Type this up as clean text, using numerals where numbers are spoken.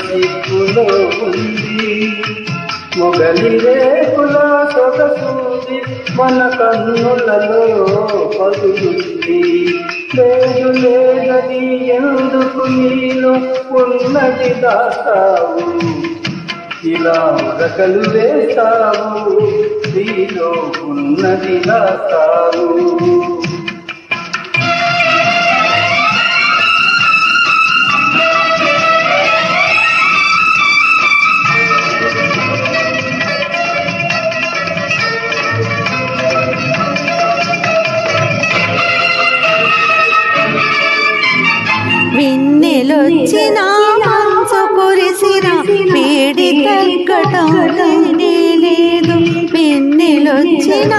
సిక్కులో ఉంది. మొగలి రేకుల సొగసూది మన కన్నులలో పదులుంది. లేదు లేదని ఎందుకు నీలో ఉన్నది దాస్తావు, ఇలా మరకలు వేస్తావు, నీలో ఉన్నది దాస్తావు. వెన్నెలొచ్చిన మంచు కురిసిన వేడి తగ్గటం లేదు. వెన్నెలొచ్చిన